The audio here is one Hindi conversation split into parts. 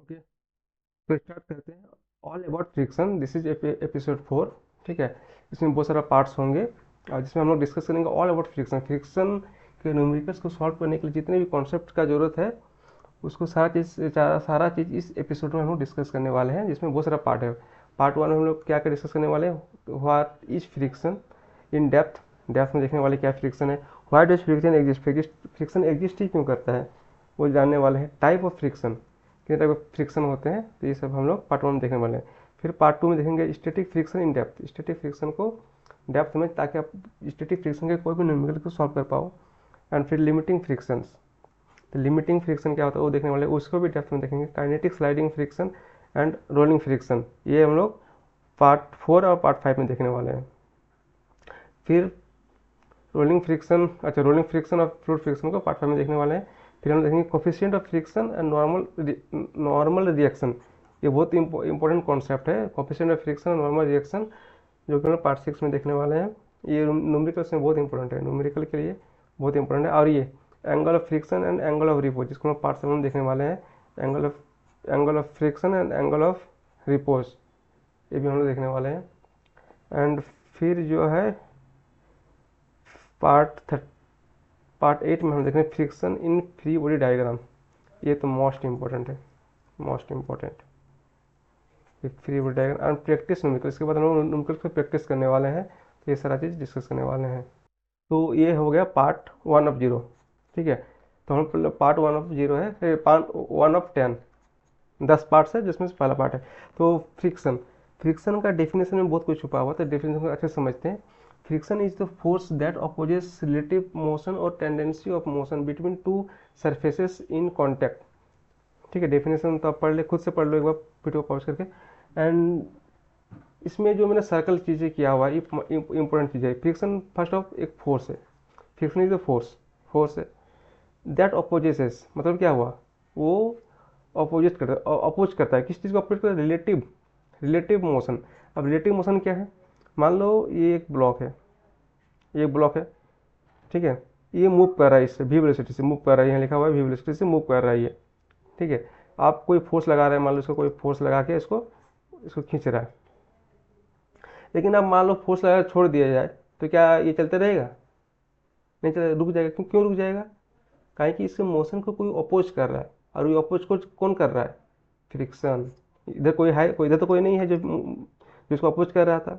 ओके, तो स्टार्ट करते हैं। All about friction, this is episode 4। ठीक है, इसमें बहुत सारा पार्ट्स होंगे और जिसमें हम लोग डिस्कस करेंगे ऑल अबाउट फ्रिक्शन। फ्रिक्शन के न्यूमेरिकल्स को सॉल्व करने के लिए जितने भी कॉन्सेप्ट का जरूरत है उसको सारा चीज़ इस एपिसोड में हम लोग डिस्कस करने वाले हैं, जिसमें बहुत सारा पार्ट है। पार्ट वन में हम लोग क्या क्या डिस्कस करने वाले हैं, what is friction in depth. Depth में देखने वाले क्या फ्रिक्शन है, why does friction exist, friction exist ही क्यों करता है वो जानने वाले हैं। टाइप ऑफ फ्रिक्शन, कितने टाइप ऑफ फ्रिक्शन होते हैं, तो ये सब हम लोग पार्ट वन में देखने वाले हैं। फिर पार्ट टू में देखेंगे static friction in depth, static friction को डेप्थ में, ताकि आप स्टैटिक फ्रिक्शन के कोई भी न्यूमेरिकल को सॉल्व कर पाओ। एंड फिर लिमिटिंग फ्रिक्शंस, तो लिमिटिंग फ्रिक्शन क्या होता है वो देखने वाले, उसको भी डेप्थ में देखेंगे। Kinetic sliding friction and rolling friction, ये हम लोग पार्ट 4 और पार्ट 5 में देखने वाले हैं। फिर रोलिंग फ्रिक्शन, अच्छा रोलिंग फ्रिक्शन और फ्लूइड फ्रिक्शन को पार्ट 5 में देखने वाले हैं। फिर हम देखेंगे coefficient of friction and normal reaction, ये बहुत इंपॉर्टेंट कॉन्सेप्ट है, कोफिशिएंट ऑफ फ्रिक्शन और नॉर्मल रिएक्शन, जो कि हम लोग पार्ट 6 में देखने वाले हैं। ये न्यूमेरिकल्स में बहुत इंपॉर्टेंट है, न्यूमेरिकल के लिए बहुत इंपॉर्टेंट है। और ये angle of friction and angle of repose, जिसको हम पार्ट 7 में देखने वाले हैं। Angle of friction and angle of repose, ये भी हम लोग देखने वाले हैं। एंड फिर जो है पार्ट पार्ट 8 में हम देखेंगे friction in free body diagram, ये तो मोस्ट इंपॉर्टेंट है, most important free body diagram and practice numerical. इसके बाद हम लोग न्यूमेरिकल पर प्रैक्टिस करने वाले हैं, तो ये सारा चीज़ डिस्कस करने वाले हैं। तो ये हो गया पार्ट 1 ऑफ 0। ठीक है, तो हम पार्ट 1 ऑफ 0 है, पार्ट 1 ऑफ 10, 10 पार्ट्स है जिसमें से पहला पार्ट है। तो फ्रिक्शन, फ्रिक्शन का डेफिनेशन में बहुत कुछ छुपा हुआ, तो डेफिनेशन को अच्छे से समझते हैं। Friction is the force that opposes relative motion और tendency of motion between two surfaces in contact. ठीक है, डेफिनेशन तो आप पढ़ ले, खुद से पढ़ लो एक बार वीडियो पॉज करके। एंड इसमें जो मैंने सर्कल चीज़ें किया हुआ है, इंपॉर्टेंट चीज़ है। फ्रिक्शन फर्स्ट ऑफ एक फोर्स है, friction is the force, force है दैट अपोजेसेस, मतलब क्या हुआ, वो अपोजिट करता है, अपोज करता है, किस चीज़ को अपोज करता है, रिलेटिव, रिलेटिव मोशन। अब रिलेटिव मोशन क्या है, मान लो ये एक ब्लॉक है, ये एक ब्लॉक है, ठीक है, ये मूव कर रहा है, इससे वी वेलोसिटी से मूव कर रहा है, यहाँ लिखा हुआ है वी वेलोसिटी से मूव कर रहा है ये। ठीक है, आप कोई फोर्स लगा रहे हैं, मान लो इसको कोई फोर्स लगा के इसको इसको खींच रहा है, लेकिन अब मान लो फोर्स लगा छोड़ दिया जाए, तो क्या ये चलते रहेगा, नहीं चलेगा, रुक जाएगा। क्यों क्यों रुक जाएगा, काहे कि इसके मोशन को कोई अपोज कर रहा है, और ये अपोज को कौन कर रहा है, फ्रिक्शन। इधर कोई है, कोई इधर तो कोई नहीं है जो जिसको अपोज कर रहा था,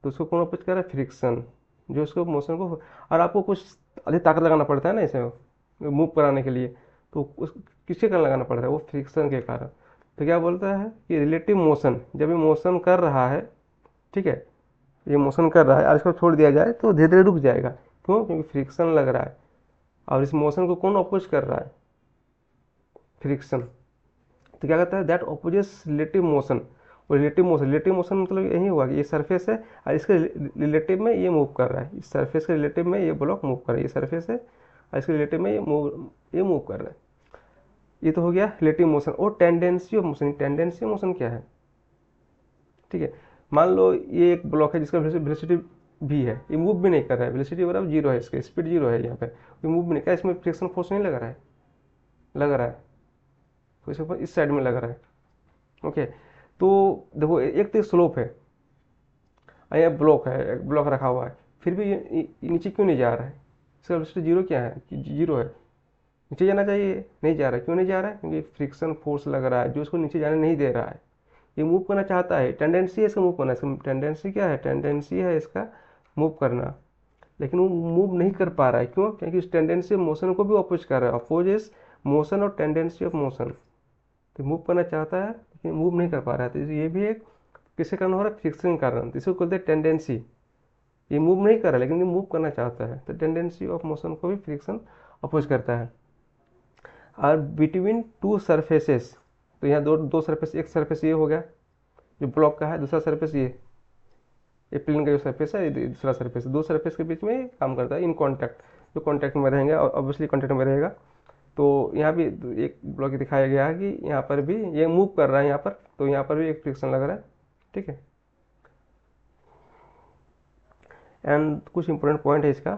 तो उसको कौन अपोज कर रहा है, फ्रिक्शन, जो उसको मोशन को। और आपको कुछ अधिक ताकत लगाना पड़ता है ना इसे मूव कराने के लिए, तो उस किसके कारण लगाना पड़ता है, वो फ्रिक्शन के कारण। तो क्या बोलता है कि रिलेटिव मोशन, जब ये मोशन कर रहा है, ठीक है, ये मोशन कर रहा है और इसको छोड़ दिया जाए तो धीरे धीरे रुक जाएगा। क्यों, क्योंकि फ्रिक्शन लग रहा है, और इस मोशन को कौन अपोज कर रहा है, फ्रिक्शन। तो क्या कहता है, दैट अपोजेस रिलेटिव मोशन। और रिलेटिव मोशन मतलब यही हुआ कि ये सरफेस है और इसके रिलेटिव में ये मूव कर रहा है, इस सरफेस के रिलेटिव में ये ब्लॉक मूव कर रहा है, ये सरफेस है और इसके रिलेटिव में ये मूव कर रहा है। ये तो हो गया रिलेटिव मोशन। और tendency of motion, tendency of motion क्या है, ठीक है, मान लो ये एक ब्लॉक है जिसका वेलोसिटी भी है, ये मूव भी नहीं कर रहा है, वेलोसिटी बराबर 0 है, इसका स्पीड 0 है यहाँ पे, ये मूव भी नहीं, क्या इसमें फ्रिक्शन फोर्स नहीं लग रहा है, लग रहा है, तो इसके ऊपर इस साइड में लग रहा है। ओके, तो देखो एक तो स्लोप है, यहाँ ब्लॉक है, एक ब्लॉक रखा हुआ है, फिर भी ये नीचे क्यों नहीं जा रहा है, इसका वेलोसिटी 0 क्या है, 0 है, नीचे जाना चाहिए, नहीं जा रहा है। क्यों नहीं जा रहा है, क्योंकि फ्रिक्शन फोर्स लग रहा है जो उसको नीचे जाने नहीं दे रहा है। ये मूव करना चाहता है, टेंडेंसी है इसका मूव करना, इसका टेंडेंसी क्या है, टेंडेंसी है इसका मूव करना, लेकिन वो मूव नहीं कर पा रहा है। क्यों, क्योंकि इस टेंडेंसी मोशन को भी अपोज कर रहा है, अपोजेस मोशन और टेंडेंसी ऑफ मोशन। तो मूव करना चाहता है लेकिन मूव नहीं कर पा रहा है, तो ये भी एक किसके कारण हो रहा है, फ्रिक्शन के कारण। तो इसको बोलते हैं टेंडेंसी, ये मूव नहीं कर रहा है लेकिन ये मूव करना चाहता है, तो टेंडेंसी ऑफ मोशन को भी फ्रिक्शन अपोज करता है। और बिटवीन टू सरफेसेस, तो यहाँ दो दो सरफेस, एक सरफेस ये हो गया जो ब्लॉक का है, दूसरा सरफेस ये प्लेन का जो सरफेस है, ये दूसरा सरफेस, दो सरफेस के बीच में काम करता है इन कॉन्टैक्ट, जो कॉन्टैक्ट में रहेंगे, ऑब्वियसली कॉन्टैक्ट में रहेगा। तो यहाँ भी एक ब्लॉक दिखाया गया है कि यहाँ पर भी ये मूव कर रहा है यहाँ पर, तो यहाँ पर भी एक फ्रिक्शन लग रहा है। ठीक है, एंड कुछ इंपॉर्टेंट पॉइंट है इसका,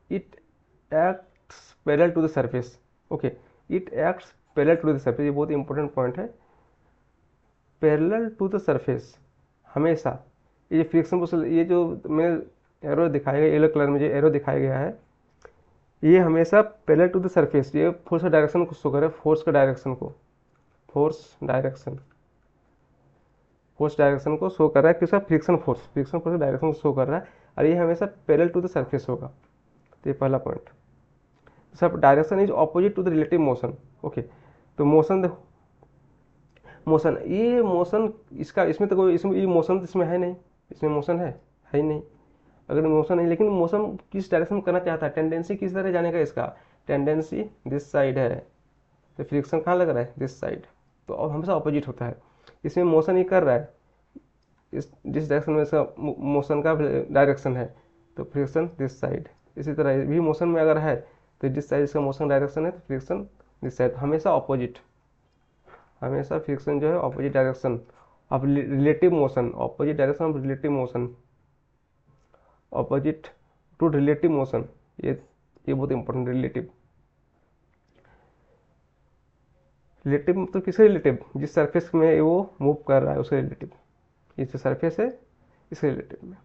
it acts parallel to the surface. Okay, it acts parallel to the surface, ये बहुत इंपॉर्टेंट पॉइंट है। पैरेलल टू द सरफेस हमेशा, ये फ्रिक्शन फोर्स, ये जो मैंने एरो दिखाया गया येलो कलर में, जो एरो दिखाया गया है, ये हमेशा पैरेलल टू द सरफेस, ये फोर्स का डायरेक्शन को शो कर रहा है, फोर्स का डायरेक्शन को, फोर्स डायरेक्शन को शो कर रहा है, किसका, फ्रिक्शन फोर्स का डायरेक्शन को शो कर रहा है, और ये हमेशा पैरेलल टू द सरफेस होगा। तो ये पहला पॉइंट। सब direction is opposite to the relative motion. Okay, तो मोशन देखो, मोशन, ये मोशन इसका, इसमें तो कोई, इसमें ये मोशन तो इसमें है नहीं, इसमें मोशन है ही नहीं। अगर मोशन नहीं, लेकिन मोशन किस डायरेक्शन में करना चाहता है, टेंडेंसी किस तरह जाने का, इसका टेंडेंसी दिस साइड है, तो फ्रिक्शन कहाँ लग रहा है, दिस साइड, तो अब हमेशा ऑपोजिट होता है। इसमें मोशन ये कर रहा है, इस जिस डायरेक्शन में इसका मोशन का डायरेक्शन है, तो फ्रिक्शन दिस साइड। इसी तरह भी मोशन में अगर है, तो जिस साइड इसका मोशन डायरेक्शन है, तो फ्रिक्शन दिस साइड, हमेशा ऑपोजिट, हमेशा फ्रिक्शन जो है opposite direction of relative motion, opposite direction of relative motion, opposite to relative motion, ये बहुत इंपॉर्टेंट। रिलेटिव, रिलेटिव मतलब किसके रिलेटिव, जिस सरफेस में वो मूव कर रहा है उसके रिलेटिव, ये जो सरफेस है इसके रिलेटिव में।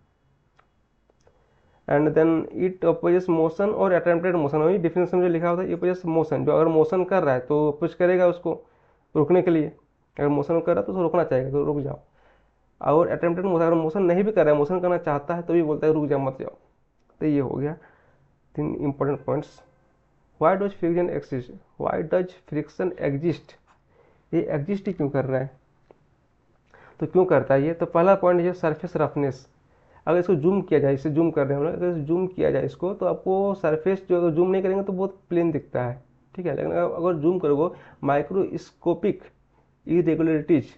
And then it opposes motion और अटेम्प्टेड मोशन, वही डिफिनेशन में जो लिखा होता है, ये अपोजेस मोशन, जो अगर मोशन कर रहा है तो पुश करेगा उसको रुकने के लिए, अगर मोशन कर रहा है तो उसको रुकना चाहिए, तो रुक जाओ। और अटेम्प्टेड मोशन, अगर मोशन नहीं भी कर रहा है, मोशन करना चाहता है तो भी बोलता है रुक जाओ, मत जाओ। तो ये हो गया 3 important points. Why does friction exist, why does friction exist, ये एग्जिस्ट ही क्यों कर रहा है, तो क्यों करता है ये, तो पहला पॉइंट है सरफेस रफनेस। अगर इसको जूम किया जाए, इसे जूम कर रहे हैं हम लोग, अगर जूम किया जाए इसको, तो आपको सरफेस जो, अगर जूम नहीं करेंगे तो बहुत प्लेन दिखता है, ठीक है, लेकिन अगर जूम करोगे, माइक्रोस्कोपिक इरेगुलरिटीज,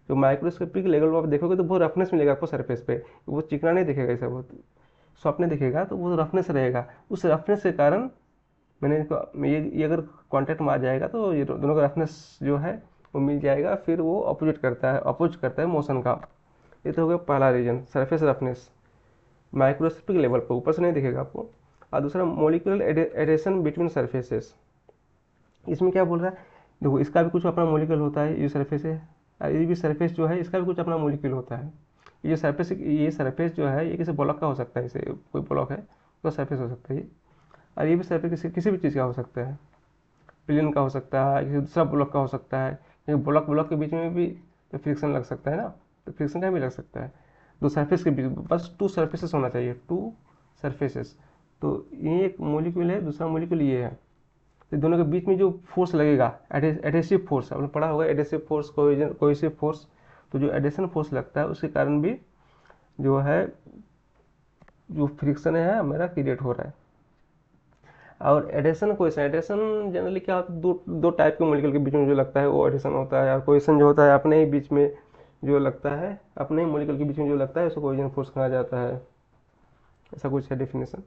जो माइक्रोस्कोपिक लेवल पर आप देखोगे तो बहुत रफनेस मिलेगा आपको सरफेस पे, वो चिकना नहीं दिखेगा, ऐसा बहुत सॉफ्ट नहीं दिखेगा, तो वो रफनेस रहेगा। उस रफनेस के कारण मैंने ये अगर कॉन्टैक्ट में आ जाएगा तो ये दोनों का रफनेस जो है वो मिल जाएगा, फिर वो अपोज करता है मोशन का। ये तो हो गया पहला reason, surface roughness, microscopic level पर ऊपर से नहीं दिखेगा आपको। और दूसरा मॉलिक्यूलर एडेशन बिटवीन सरफेसेस, इसमें क्या बोल रहा है, देखो इसका भी कुछ अपना मॉलिक्यूल होता है, ये सरफेस है, और ये भी सरफेस जो है इसका भी कुछ अपना मॉलिक्यूल होता है। ये सरफेस जो है ये किसी ब्लॉक का हो सकता है, इसे कोई ब्लॉक है तो सरफेस हो सकता है ये, और ये भी सरफेस किसी भी चीज़ का हो सकता है, प्लेन का हो सकता है, किसी दूसरा ब्लॉक का हो सकता है, क्योंकि ब्लॉक के बीच में भी तो फ्रिक्शन लग सकता है ना, तो फ्रिक्शन का भी लग सकता है। दो सरफेस के बीच बस 2 सरफेसेस होना चाहिए, 2 सरफेसेस, तो ये एक मॉलिक्यूल है, दूसरा मॉलिक्यूल ये है, तो दोनों के बीच में जो फोर्स लगेगा, एडेसिव फोर्स, आपने पढ़ा होगा एडेसिव फोर्स, कोहेसिव फोर्स, तो जो एडेशन फोर्स लगता है उसके कारण भी जो है जो फ्रिक्शन है मेरा क्रिएट हो रहा है। और एडेशन कोहेशन, एडेशन जनरली क्या होता है, दो टाइप के मॉलिक्यूल के बीच में जो लगता है वो एडेशन होता है, और कोहेशन जो होता है अपने ही बीच में जो लगता है, अपने ही मॉलिक्यूल के बीच में जो लगता है उसको कोहेजन फोर्स कहा जाता है, ऐसा कुछ है डेफिनेशन।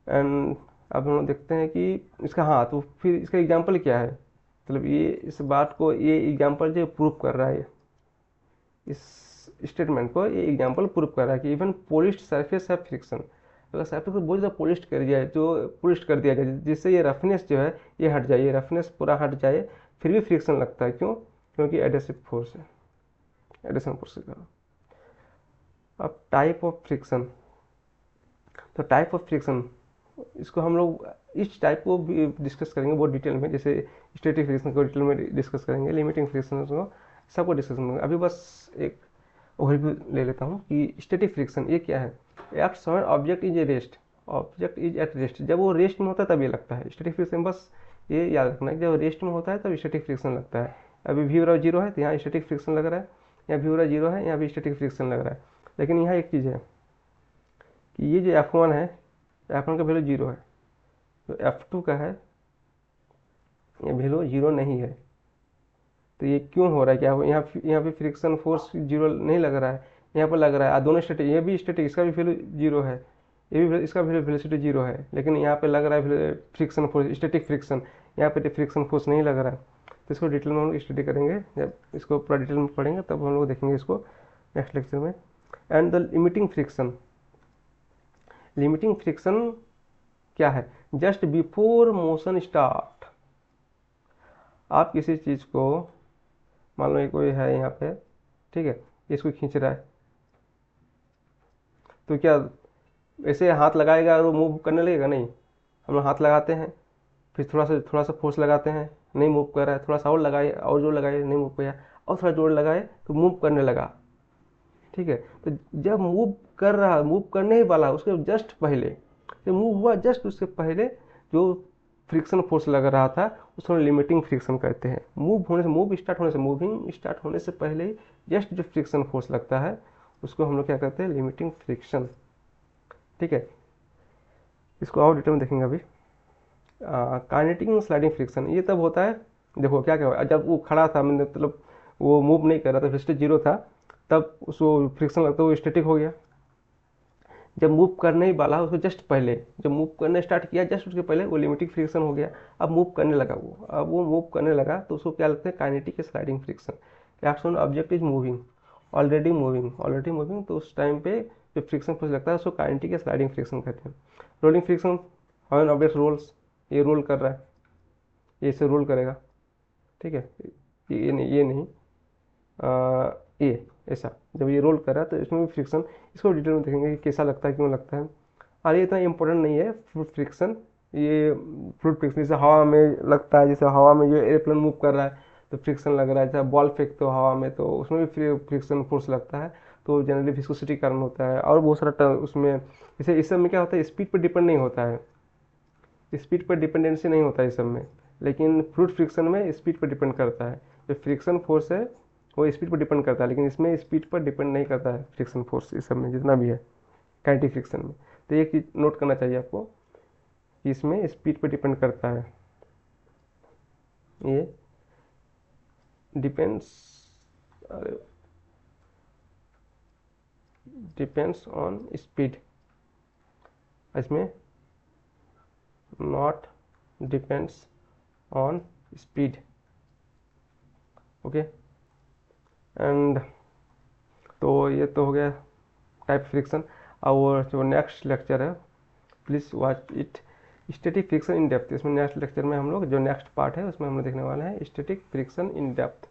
एंड अब हम लोग देखते हैं कि इसका, हाँ, तो फिर इसका एग्जाम्पल क्या है, मतलब ये इस बात को, ये एग्जाम्पल जो प्रूव कर रहा है, इस स्टेटमेंट को ये एग्जाम्पल प्रूव कर रहा है कि इवन पोलिश्ड सरफेस है फ्रिक्शन, अगर सरफेस को बहुत ज़्यादा पोलिश्ड कर दिया जाए जिससे ये रफनेस जो है ये हट जाए, ये रफनेस पूरा हट जाए, फिर भी फ्रिक्शन लगता है, क्यों, क्योंकि एडेसिव फोर्स है, एडेशन फोर्स के कारण। अब टाइप ऑफ फ्रिक्शन, तो टाइप ऑफ फ्रिक्शन, इसको हम लोग इस टाइप को भी डिस्कस करेंगे बहुत डिटेल में, जैसे स्टैटिक फ्रिक्शन को डिटेल में डिस्कस करेंगे, लिमिटिंग फ्रिक्शन को सबको डिस्कस करेंगे। अभी बस एक ओवरव्यू ले लेता हूँ कि स्टैटिक फ्रिक्शन ये क्या है। Act when object is a rest, object is at rest, जब वो रेस्ट में होता है तब ये लगता है स्टैटिक फ्रिक्शन, बस ये याद रखना है, जब रेस्ट में होता है तब स्टैटिक फ्रिक्शन लगता है। अभी वी बराबर 0 है तो यहाँ स्टैटिक फ्रिक्शन लग रहा है, यहाँ वी बराबर 0 है यहाँ भी स्टैटिक फ्रिक्शन लग रहा है। लेकिन यहाँ एक चीज़ है कि ये जो F1 है, F1 का वैल्यू 0 है, तो F2 का है ये वैल्यू 0 नहीं है, तो ये क्यों हो रहा है, क्या हो, यहाँ पे फ्रिक्शन फोर्स 0 नहीं लग रहा है, यहाँ पर लग रहा है, दोनों स्टैटिक, ये भी स्टैटिक, इसका भी वैल्यू 0 है, ये भी इसका वेलोसिटी 0 है, लेकिन यहाँ पे लग रहा है फ्रिक्शन फोर्स, स्टैटिक फ्रिक्शन, यहाँ पे फ्रिक्शन फोर्स नहीं लग रहा है। तो इसको डिटेल में हम लोग स्टडी करेंगे, जब इसको पूरा डिटेल में पढ़ेंगे तब हम लोग देखेंगे इसको नेक्स्ट लेक्चर में। And the limiting friction, limiting friction क्या है, जस्ट बिफोर मोशन स्टार्ट, आप किसी चीज़ को, मान लो ये कोई है यहाँ पे, ठीक है, इसको खींच रहा है, तो क्या ऐसे हाथ लगाएगा और वो मूव करने लगेगा? नहीं। हम लोग हाथ लगाते हैं, फिर थोड़ा सा फोर्स लगाते हैं, नहीं मूव कर रहा है, थोड़ा सा और लगाए, और जोर लगाए, नहीं मूव किया, और थोड़ा जोर लगाए तो मूव करने लगा। ठीक है, तो जब मूव कर रहा, मूव करने ही वाला, उसके जस्ट पहले, जब मूव हुआ जस्ट उससे पहले जो फ्रिक्शन फोर्स लग रहा था उसको लिमिटिंग फ्रिक्शन कहते हैं। मूव स्टार्ट होने से, मूविंग स्टार्ट होने से पहले ही जस्ट जो फ्रिक्शन फोर्स लगता है उसको हम लोग क्या कहते हैं? Limiting friction. ठीक है, इसको और डिटेल में देखेंगे अभी। काइनेटिक स्लाइडिंग फ्रिक्शन ये तब होता है, देखो क्या क्या हुआ, जब वो खड़ा था, मतलब वो मूव नहीं कर रहा था, वेस्टेज जीरो था, तब उसको फ्रिक्शन लगता है, वो स्टैटिक हो गया। जब मूव करने ही वाला उसको जस्ट पहले, जब मूव करने स्टार्ट किया जस्ट उसके पहले वो लिमिटिंग फ्रिक्शन हो गया। अब मूव करने लगा वो, अब वो मूव करने लगा तो उसको क्या लगता है? Kinetic sliding friction. Action object is moving, already moving, तो उस टाइम पे जो फ्रिक्शन फोर्स लगता है उसको काइनेटिक स्लाइडिंग फ्रिक्शन कहते हैं। रोलिंग फ्रिक्शन, हमें ऑब्जेक्ट रोल्स, ये रोल कर रहा है, ये इसे रोल करेगा, ठीक है, ये नहीं ये ऐसा, जब ये रोल कर रहा है तो इसमें भी फ्रिक्शन, इसको डिटेल में देखेंगे कि कैसा लगता है, क्यों लगता है। और ये इतना इंपॉर्टेंट नहीं है फ्रूट फ्रिक्शन, ये फ्रूट फ्रिक्शन जैसे हवा में लगता है, जैसे हवा में जो एयरप्लेन मूव कर रहा है तो फ्रिक्शन लग रहा है, जैसे बॉल फेंकते हो हवा में तो उसमें भी फ्रिक्शन फोर्स लगता है, तो जनरली विस्कोसिटी कारण होता है। और बहुत सारा उसमें, जैसे इस सब में क्या होता है? स्पीड पर डिपेंड नहीं होता है, स्पीड पर डिपेंडेंसी नहीं होता है इस सब में, लेकिन फ्रूट फ्रिक्शन में स्पीड पर डिपेंड करता है। जो फ्रिक्शन फोर्स है वो स्पीड पर डिपेंड करता है, लेकिन इसमें स्पीड पर डिपेंड नहीं करता है फ्रिक्शन फोर्स, इस सब में जितना भी है काइनेटिक फ्रिक्शन में। तो एक चीज नोट करना चाहिए आपको कि इसमें स्पीड पर डिपेंड करता है, ये डिपेंड्स डिपेंड्स ऑन स्पीड, इसमें not depends on speed. Okay, and तो ये तो हो गया टाइप फ्रिक्शन। और जो नेक्स्ट लेक्चर है, please watch it, static friction in depth. इसमें नेक्स्ट लेक्चर में हम लोग जो नेक्स्ट पार्ट है उसमें हम लोग देखने वाले हैं स्टैटिक फ्रिक्शन इन डेप्थ।